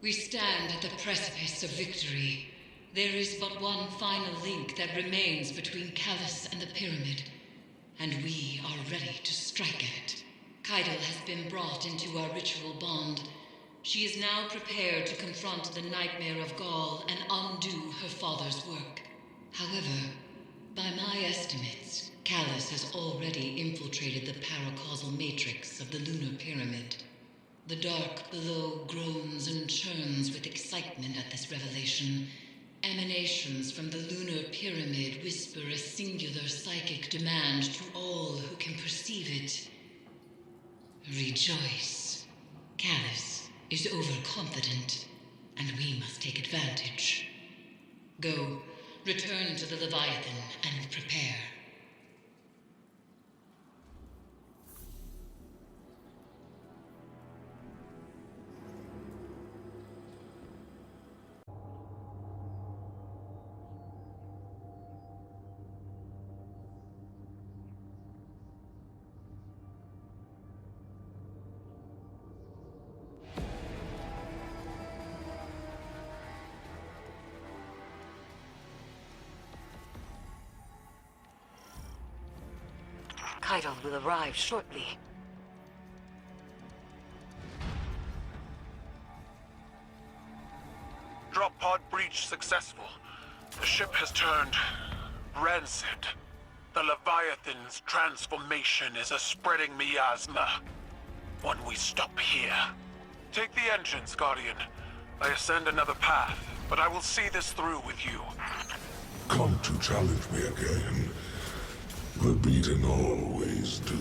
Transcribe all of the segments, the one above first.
We stand at the precipice of victory. There is but one final link that remains between Callus and the Pyramid, and we are ready to strike at it. Kaitel has been brought into our ritual bond. She is now prepared to confront the nightmare of Ghaul and undo her father's work. However, by my estimates, Callus has already infiltrated the paracausal matrix of the lunar pyramid. The dark below groans and churns with excitement at this revelation. Emanations from the lunar pyramid whisper a singular psychic demand to all who can perceive it. Rejoice. Callus is overconfident, and we must take advantage. Go, return to the Leviathan and prepare. Kaitel will arrive shortly. Drop pod breach successful. The ship has turned rancid. The Leviathan's transformation is a spreading miasma. When we stop here. Take the engines, Guardian. I ascend another path, but I will see this through with you. Come to challenge me again. The beaten always do.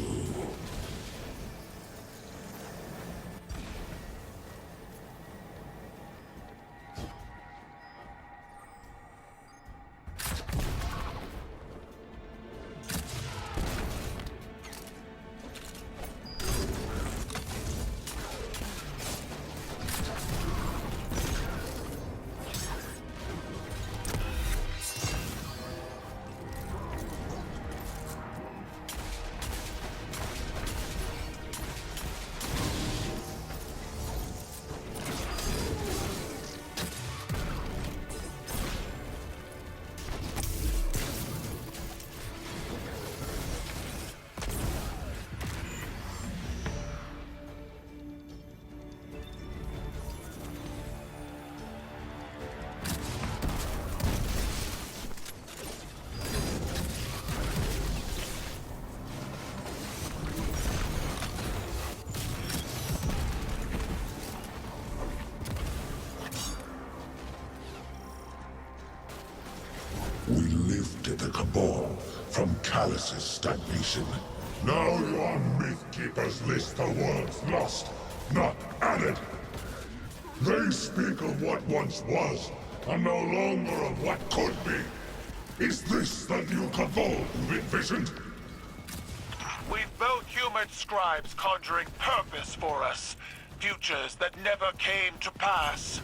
We lifted the Cabal from Callus's stagnation. Now your Mythkeepers list the world's lost, not added. They speak of what once was, and no longer of what could be. Is this the new Cabal you've envisioned? We've built human scribes conjuring purpose for us. Futures that never came to pass.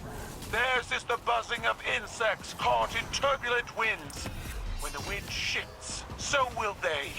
Theirs is the buzzing of insects caught in turbulent winds. When the wind shifts, so will they.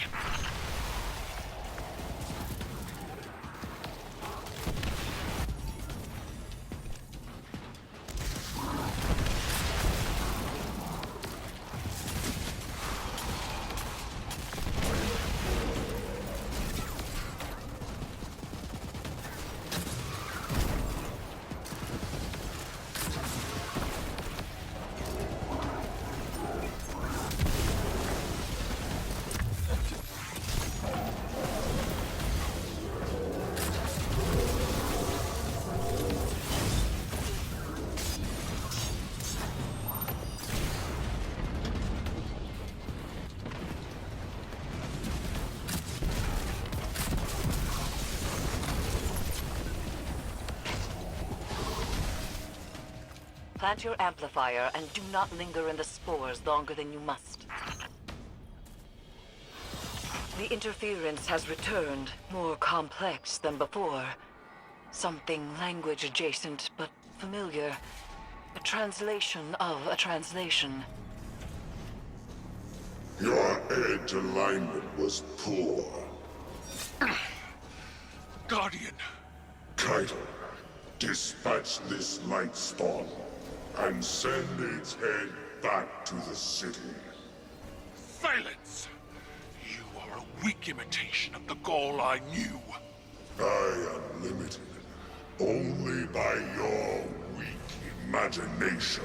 Plant your amplifier and do not linger in the spores longer than you must. The interference has returned, more complex than before. Something language adjacent, but familiar. A translation of a translation. Your edge alignment was poor. Guardian. Kaitel, Dispatch this light storm and send its head back to the city. Silence! You are a weak imitation of the Ghaul I knew. I am limited only by your weak imagination.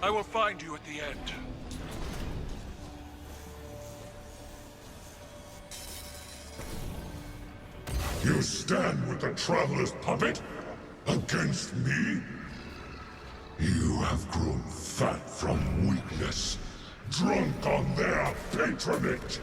I will find you at the end. You stand with the Traveler's puppet against me? You have grown fat from weakness, drunk on their patronage.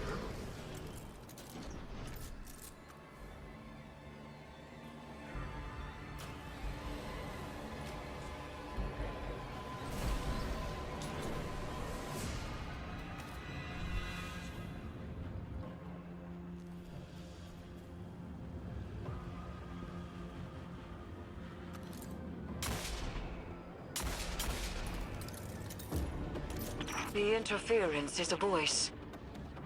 The interference is a voice.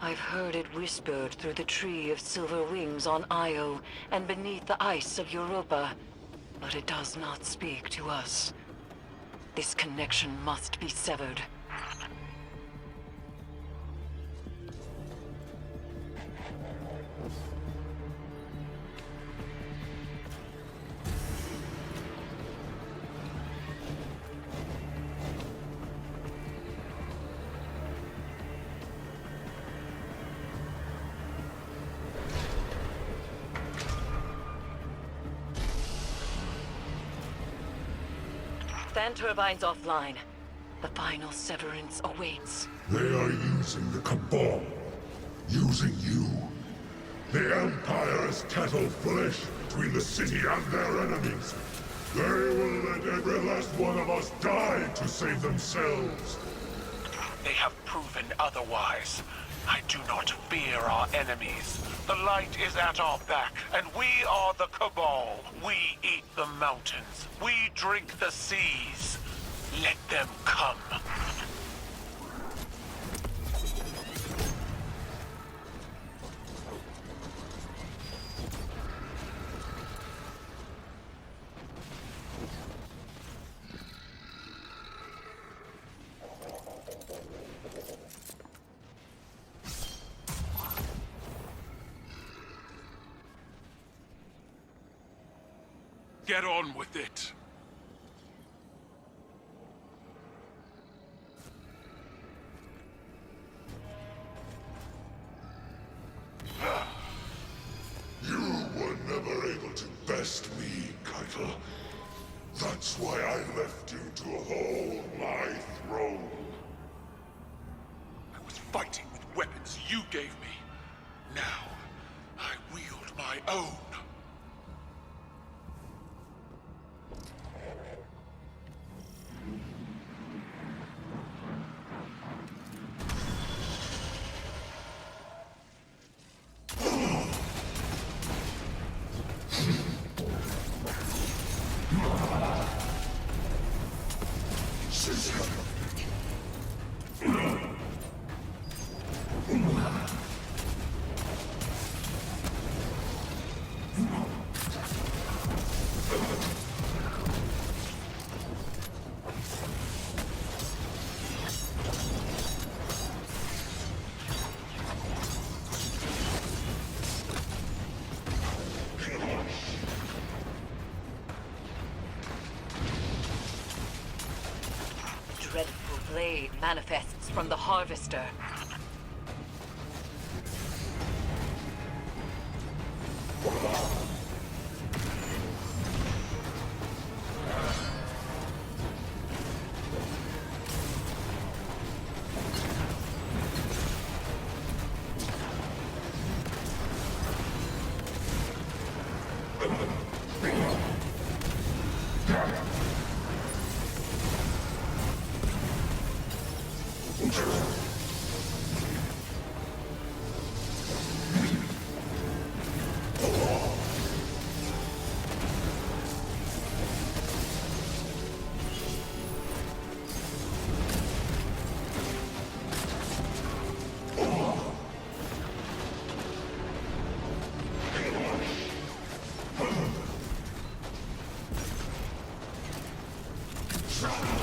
I've heard it whispered through the tree of silver wings on Io and beneath the ice of Europa, but it does not speak to us. This connection must be severed. Fan turbines offline. The final severance awaits. They are using the Cabal. Using you. The Empire is cattle flesh between the city and their enemies. They will let every last one of us die to save themselves. They have proven otherwise. I do not fear our enemies. The light is at our back, and we are the Cabal. We eat the mountains. We drink the seas. Let them come. Get on with it. You were never able to best me, Keitel. That's why I left you to hold my throne. I was fighting with weapons you gave me. Now, I wield my own. Dreadful blade manifests from the Harvester. Dreadful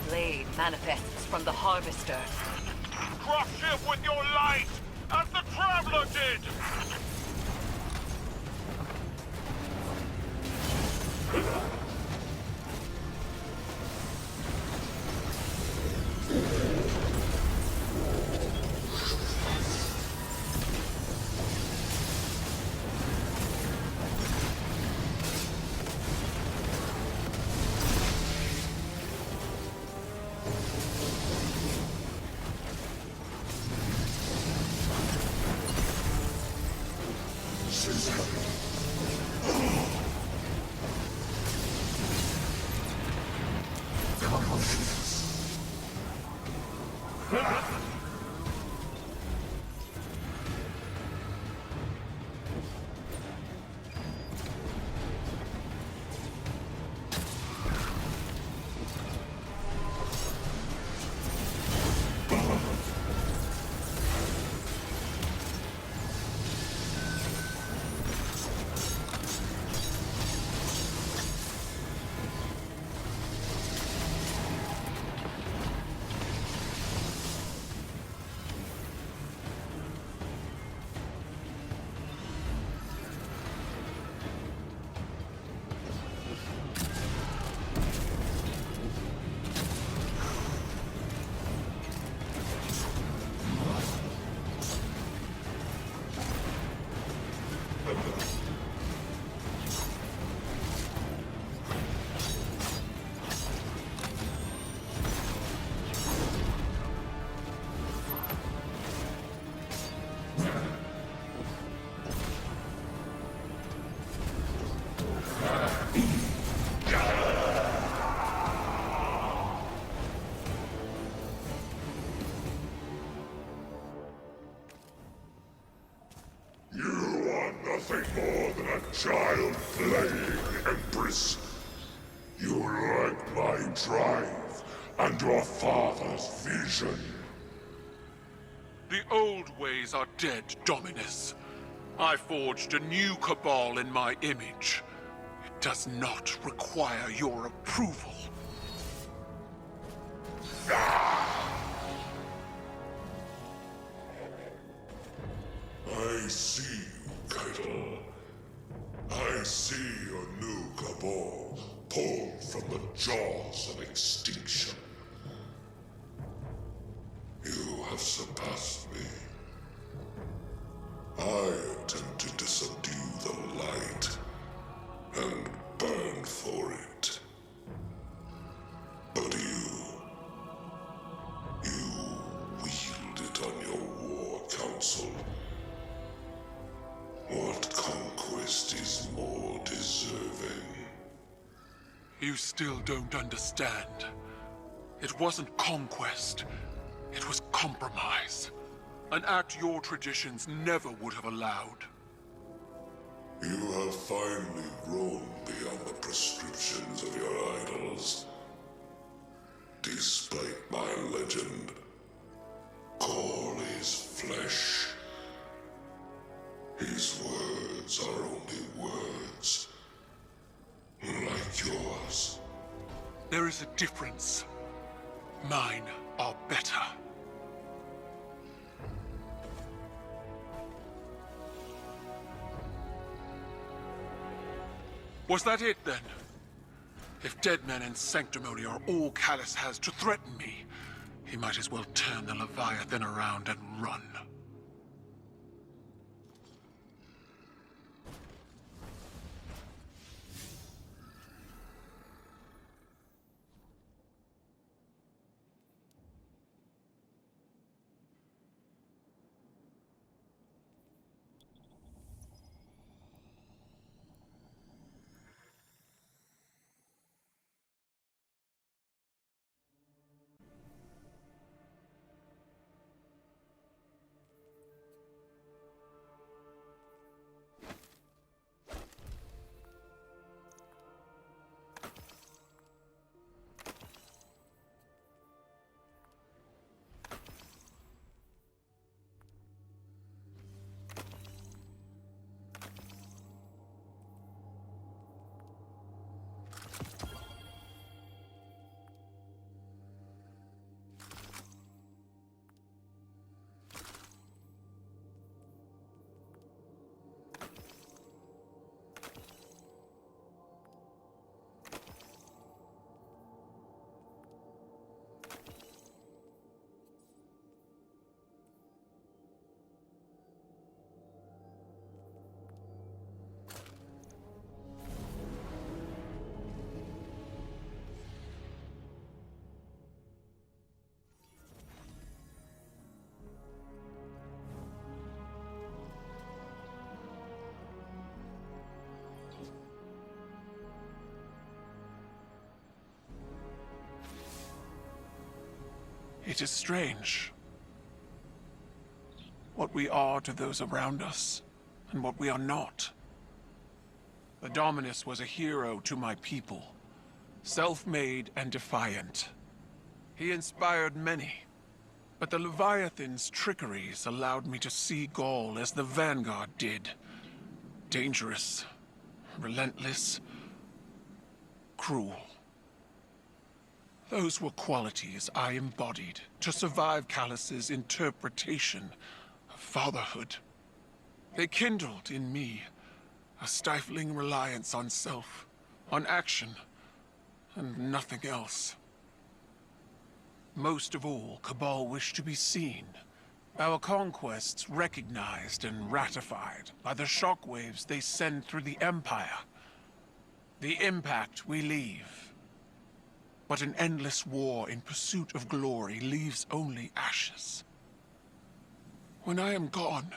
blade manifests from the Harvester. Crush him with your light, as the Traveler did! Nothing more than a child playing, Empress. You lack my drive and your father's vision. The old ways are dead, Dominus. I forged a new cabal in my image. It does not require your approval. I see you, Ghaul. I see your new cabal pulled from the jaws of extinction. You have surpassed me. I attempted to subdue the light and burn for it. But you wield it on your war council. What conquest is more deserving? You still don't understand. It wasn't conquest. It was compromise. An act your traditions never would have allowed. You have finally grown beyond the prescriptions of your idols. Despite my legend, Ghaul is flesh. His words are only words, like yours. There is a difference. Mine are better. Was that it, then? If dead men and sanctimony are all Callus has to threaten me, he might as well turn the Leviathan around and run. It is strange what we are to those around us, and what we are not. The Dominus was a hero to my people, self-made and defiant. He inspired many, but the Leviathan's trickeries allowed me to see Ghaul as the Vanguard did. Dangerous, relentless, cruel. Those were qualities I embodied to survive Callus's interpretation of fatherhood. They kindled in me a stifling reliance on self, on action, and nothing else. Most of all, Cabal wished to be seen, our conquests recognized and ratified by the shockwaves they send through the Empire. The impact we leave. But an endless war in pursuit of glory leaves only ashes. When I am gone,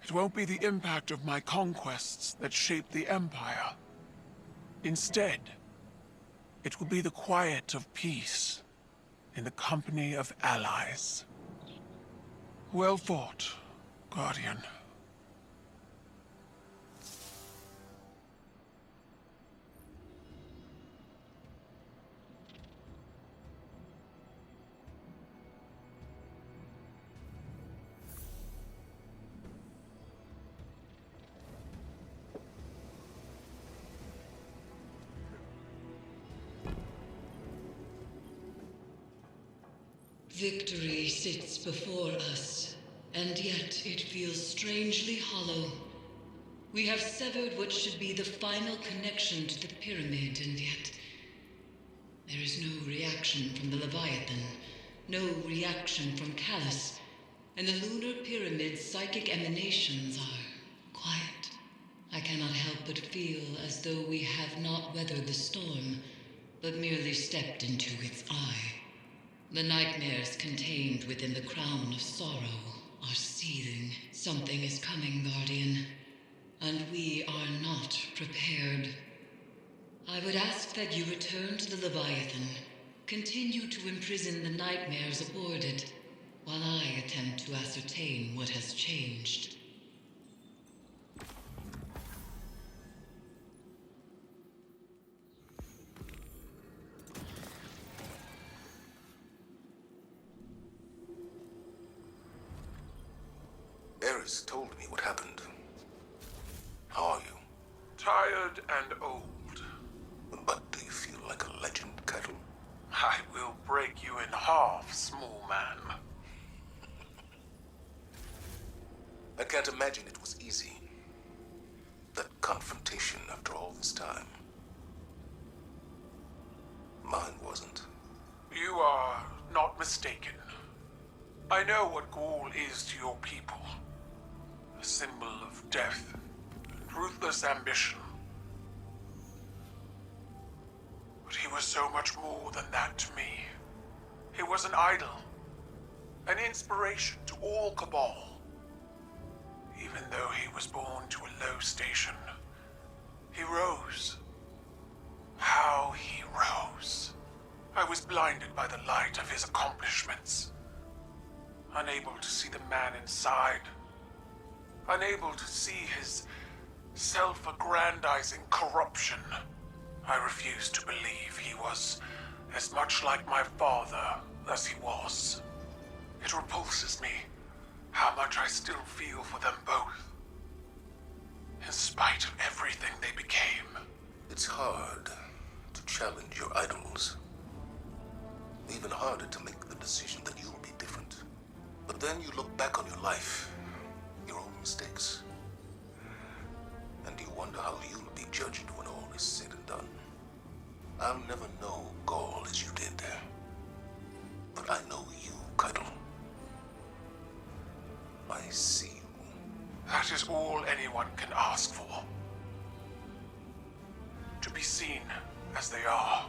it won't be the impact of my conquests that shape the Empire. Instead, it will be the quiet of peace in the company of allies. Well fought, Guardian. Victory sits before us, and yet it feels strangely hollow. We have severed what should be the final connection to the pyramid, and yet there is no reaction from the Leviathan, no reaction from Callus, and the lunar pyramid's psychic emanations are quiet. I cannot help but feel as though we have not weathered the storm, but merely stepped into its eye. The nightmares contained within the crown of sorrow are seething. Something is coming, Guardian, and we are not prepared. I would ask that you return to the Leviathan, continue to imprison the nightmares aboard it, while I attempt to ascertain what has changed. Eris told me what happened. How are you? Tired and old. But do you feel like a legend, Kettle? I will break you in half, small man. I can't imagine it was easy. That confrontation after all this time. Mine wasn't. You are not mistaken. I know what Ghaul is to your people. A symbol of death, ruthless ambition. But he was so much more than that to me. He was an idol, an inspiration to all Cabal. Even though he was born to a low station, he rose. How he rose. I was blinded by the light of his accomplishments. Unable to see the man inside. Unable to see his self-aggrandizing corruption. I refused to believe he was as much like my father as he was. It repulses me how much I still feel for them both. In spite of everything they became. It's hard to challenge your idols. Even harder to make the decision that you'll be different. But then you look back on your life, your own mistakes, and you wonder how you'll be judged when all is said and done. I'll never know Ghaul as you did, but I know you, Keitel. I see you. That is all anyone can ask for. To be seen as they are.